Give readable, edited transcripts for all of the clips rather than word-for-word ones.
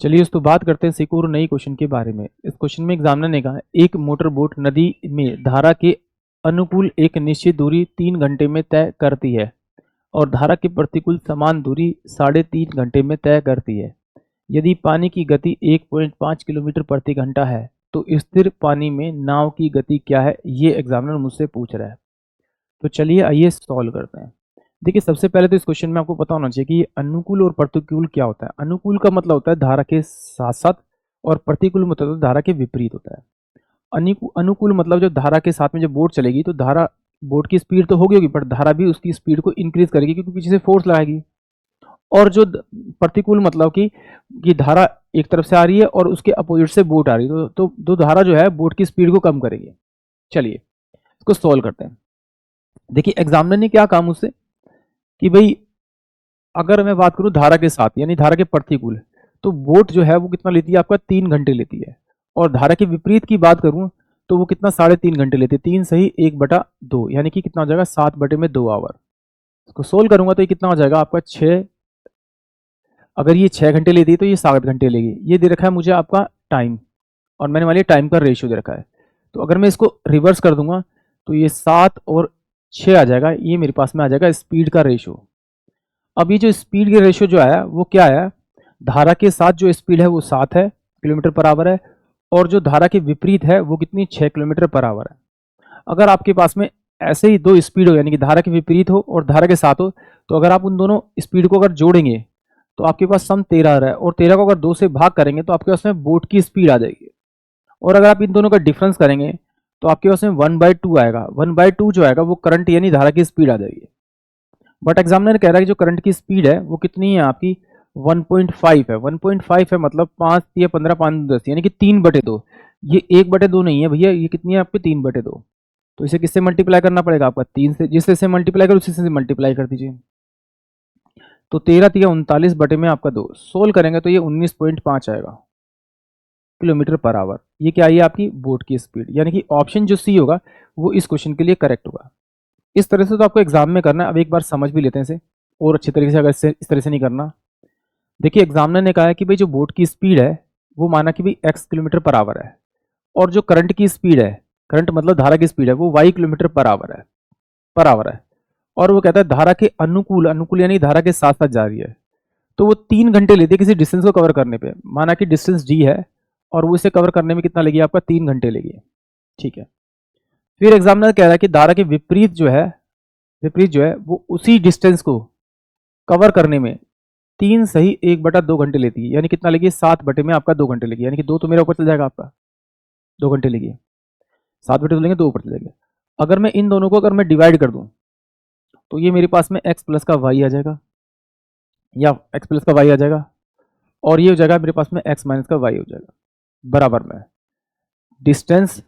चलिए दोस्तों बात करते हैं एक और नई क्वेश्चन के बारे में। इस क्वेश्चन में एग्जामिनर ने कहा एक मोटर बोट नदी में धारा के अनुकूल एक निश्चित दूरी 3 घंटे में तय करती है और धारा के प्रतिकूल समान दूरी 3.5 घंटे में तय करती है। यदि पानी की गति 1.5 किलोमीटर प्रति घंटा है तो स्थिर पानी में नाव की गति क्या है, ये एग्जामिनर मुझसे पूछ रहा है। तो चलिए आइए सॉल्व करते हैं। देखिए सबसे पहले तो इस क्वेश्चन में आपको पता होना चाहिए कि अनुकूल और प्रतिकूल क्या होता है। अनुकूल का मतलब होता है धारा के साथ साथ और प्रतिकूल मतलब धारा के विपरीत होता है। अनुकूल मतलब जब धारा के साथ में जब बोट चलेगी तो धारा बोट की स्पीड तो होगी पर धारा भी उसकी स्पीड को इंक्रीज करेगी क्योंकि पीछे से फोर्स लगाएगी। और जो प्रतिकूल मतलब कि धारा एक तरफ से आ रही है और उसके अपोजिट से बोट आ रही है तो धारा जो है बोट की स्पीड को कम करेगी। चलिए इसको सॉल्व करते हैं। देखिए एग्जामिनर ने क्या कहा मुझसे कि भाई अगर मैं बात करूं धारा के साथ यानी धारा के प्रतिकूल तो बोट जो है वो कितना लेती है, आपका 3 घंटे लेती है। और धारा के विपरीत की बात करूं तो वो कितना 3.5 घंटे लेती है। 3 सही 1/2 यानी कि कितना हो जाएगा 7/2 आवर। इसको सोल्व करूंगा तो ये कितना हो जाएगा आपका 6। अगर ये 6 घंटे लेती है तो ये 7 घंटे लेगी। ये दे रखा है मुझे आपका टाइम और मैंने वाली टाइम का रेशियो दे रखा है। तो अगर मैं इसको रिवर्स कर दूंगा तो ये 7 और 6 आ जाएगा। ये मेरे पास में आ जाएगा स्पीड का रेशियो। अब ये जो स्पीड के रेशियो जो आया वो क्या है, धारा के साथ जो स्पीड है वो 7 है किलोमीटर पर आवर है और जो धारा के विपरीत है वो कितनी 6 किलोमीटर पर आवर है। अगर आपके पास में ऐसे ही दो स्पीड हो यानी कि धारा के विपरीत हो और धारा के साथ हो तो अगर आप उन दोनों स्पीड को अगर जोड़ेंगे तो आपके पास सम 13 आ रहा है और 13 को अगर 2 से भाग करेंगे तो आपके पास में बोट की स्पीड आ जाएगी। और अगर आप इन दोनों का डिफरेंस करेंगे तो आपके पास में 1/2 आएगा। 1/2 जो आएगा वो करंट यानी धारा की स्पीड आ जाएगी। बट एग्जामिनर कह रहा है कि जो करंट की स्पीड है वो कितनी है आपकी 1.5 है। 1.5 है मतलब 5 या 15 5 10 यानी कि 3/2। ये 1/2 नहीं है भैया, ये कितनी है आपकी 3/2। तो इसे किससे मल्टीप्लाई करना पड़ेगा आपका 3 से, जिससे इसे मल्टीप्लाई करो उसी से मल्टीप्लाई कर दीजिए। तो 13 3 39 बटे में आपका 2 सोल्व करेंगे तो ये 19.5 आएगा किलोमीटर पर आवर। ये क्या है आपकी बोट की स्पीड, यानी कि ऑप्शन जो सी होगा वो इस क्वेश्चन के लिए करेक्ट होगा। इस तरह से तो आपको एग्जाम में करना है। अब एक बार समझ भी लेते हैं इसे और अच्छी तरीके से, अगर इस तरह से नहीं करना। देखिए एग्जामिनर ने कहा है कि भाई जो बोट की स्पीड है वो माना कि भाई x किलोमीटर पर आवर है और जो करंट की स्पीड है, करंट मतलब धारा की स्पीड है, वो y किलोमीटर पर आवर है। और वो कहता है धारा के अनुकूल, अनुकूल यानी धारा के साथ साथ जा रही है तो वो 3 घंटे लेती है किसी डिस्टेंस को कवर करने पे। माना कि डिस्टेंस d है और वो इसे कवर करने में कितना लेगी आपका 3 घंटे लेगी। ठीक है। फिर एग्जामिनर कह रहा है कि धारा के विपरीत जो है वो उसी डिस्टेंस को कवर करने में 3 सही 1/2 घंटे लेती है। यानी कितना लेगी 7 बटे में आपका 2 घंटे लेगी। यानी कि 2 तो मेरा ऊपर चल जाएगा, आपका 2 घंटे लेगी। 7 बटे 2 लेंगे 2 ऊपर चल जाएगा। अगर मैं इन दोनों को अगर मैं डिवाइड कर दूं तो ये मेरे पास में x प्लस का y आ जाएगा या x प्लस का y आ जाएगा और ये हो जाएगा मेरे पास में x माइनस का y हो जाएगा बराबर में डिस्टेंस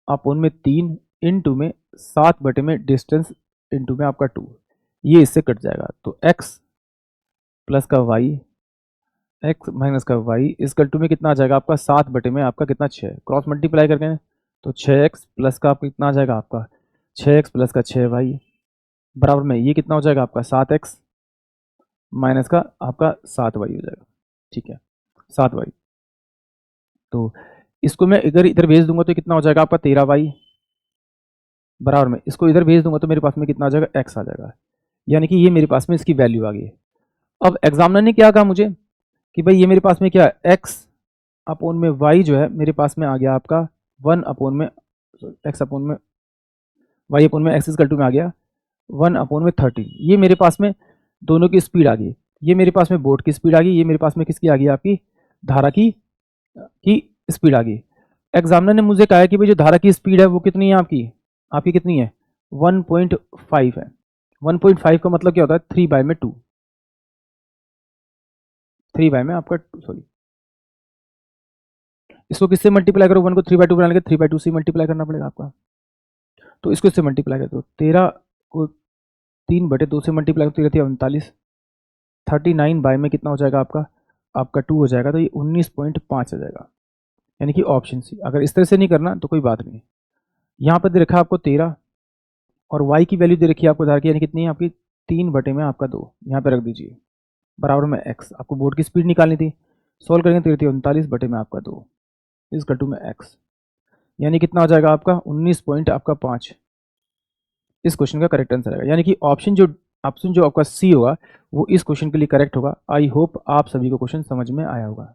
अपॉन में 3 इंटू में 7 बटे में डिस्टेंस इंटू में आपका 2। ये इससे कट जाएगा तो x प्लस का y, x माइनस का y इसकल टू में कितना आ जाएगा आपका 7 बटे में आपका कितना 6। क्रॉस मल्टीप्लाई करके तो 6x प्लस का आपका कितना आ जाएगा आपका 6x प्लस का 6y बराबर में ये कितना हो जाएगा आपका 7x माइनस का आपका 7y हो जाएगा। ठीक है 7y। तो इसको मैं इधर इधर भेज दूंगा तो कितना हो जाएगा आपका 13y बराबर में इसको इधर भेज दूंगा तो मेरे पास में कितना आ जाएगा x आ जाएगा। यानी कि ये मेरे पास में इसकी वैल्यू आ गई। अब एग्जामिनर ने क्या कहा मुझे कि भाई ये मेरे पास में क्या है x अपोन में y जो है मेरे पास में आ गया आपका 1 अपोन में x अपोन में y अपोन में x इक्वल टू में आ गया 1 अपोन में 13। ये मेरे पास में दोनों की स्पीड आ गई। ये मेरे पास में बोट की स्पीड आ गई, ये मेरे पास में किसकी आ गई आपकी धारा की स्पीड आ गई। एग्जामिनर ने मुझे कहा है कि भाई जो धारा की स्पीड है वो कितनी है आपकी कितनी है 1.5 है। 1.5 का मतलब क्या होता है 3/2। 3 में आपका सॉरी इसको किससे मल्टीप्लाई करो 1 को 3/2 बनाने के 3/2 से मल्टीप्लाई करना पड़ेगा आपका। तो इसको इससे मल्टीप्लाई कर दो 13 को 3/2 से मल्टीप्लाई करो 13 39 39 बाय में कितना हो जाएगा आपका 2 हो जाएगा। तो ये 19.5 आ जाएगा यानी कि ऑप्शन सी। अगर इस तरह से नहीं करना तो कोई बात नहीं। यहाँ पर दे रखा है आपको 13 और y की वैल्यू दे रखी है आपको धारा की यानी कितनी है आपकी 3 बटे में आपका 2 यहाँ पे रख दीजिए बराबर में x। आपको बोर्ड की स्पीड निकालनी थी सॉल्व करेंगे तो 39 बटे में आपका 2 इस कटू में x, यानी कितना हो जाएगा आपका 19 पॉइंट आपका 5। इस क्वेश्चन का करेक्ट आंसर आएगा, यानी कि ऑप्शन जो आपका सी होगा वो इस क्वेश्चन के लिए करेक्ट होगा। आई होप आप सभी को क्वेश्चन समझ में आया होगा।